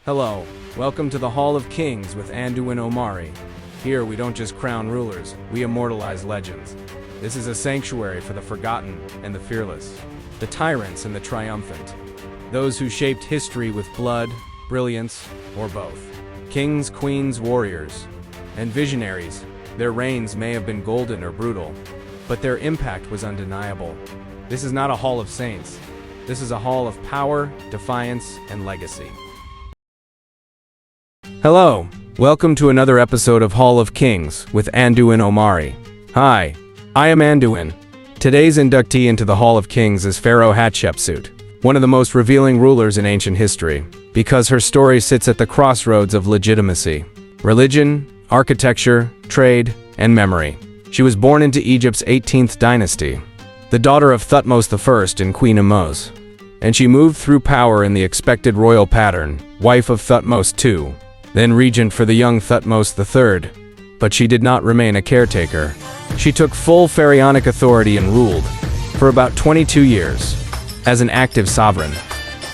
Hello, welcome to the Hall of Kings with Andu and Omari. Here we don't just crown rulers, we immortalize legends. This is a sanctuary for the forgotten and the fearless, the tyrants and the triumphant, those who shaped history with blood, brilliance, or both. Kings, queens, warriors, and visionaries, their reigns may have been golden or brutal, but their impact was undeniable. This is not a hall of saints. This is a hall of power, defiance, and legacy. Hello, welcome to another episode of Hall of Kings with Andu and Omari. Hi, I am Anduin. Today's inductee into the Hall of Kings is Pharaoh Hatshepsut, one of the most revealing rulers in ancient history, because her story sits at the crossroads of legitimacy, religion, architecture, trade, and memory. She was born into Egypt's 18th dynasty, the daughter of Thutmose I and Queen Ahmose, and she moved through power in the expected royal pattern, wife of Thutmose II, then regent for the young Thutmose III, but she did not remain a caretaker. She took full pharaonic authority and ruled, for about 22 years, as an active sovereign.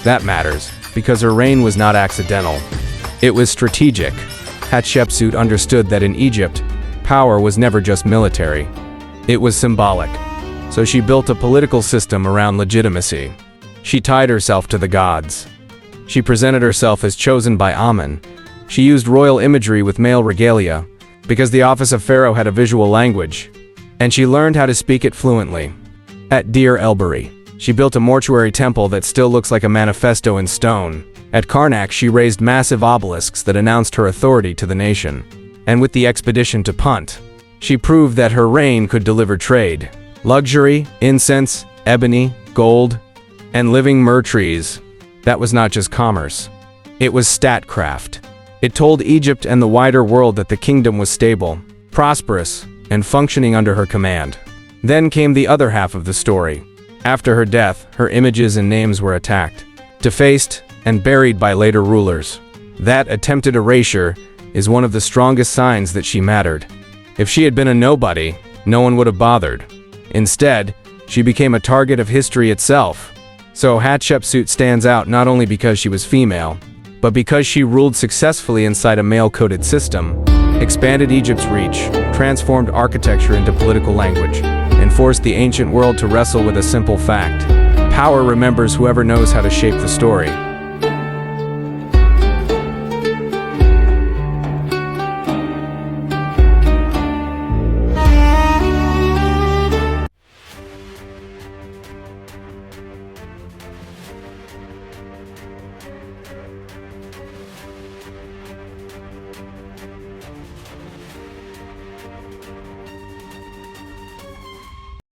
That matters, because her reign was not accidental. It was strategic. Hatshepsut understood that in Egypt, power was never just military. It was symbolic. So she built a political system around legitimacy. She tied herself to the gods. She presented herself as chosen by Amen. She used royal imagery with male regalia, because the office of pharaoh had a visual language, and she learned how to speak it fluently. At Deir el-Bahari, she built a mortuary temple that still looks like a manifesto in stone. At Karnak, she raised massive obelisks that announced her authority to the nation. And with the expedition to Punt, she proved that her reign could deliver trade, luxury, incense, ebony, gold, and living myrrh trees. That was not just commerce. It was statecraft. It told Egypt and the wider world that the kingdom was stable, prosperous, and functioning under her command. Then came the other half of the story. After her death, her images and names were attacked, defaced, and buried by later rulers. That attempted erasure is one of the strongest signs that she mattered. If she had been a nobody, no one would have bothered. Instead, she became a target of history itself. So Hatshepsut stands out not only because she was female, but because she ruled successfully inside a male-coded system, expanded Egypt's reach, transformed architecture into political language, and forced the ancient world to wrestle with a simple fact: power remembers whoever knows how to shape the story.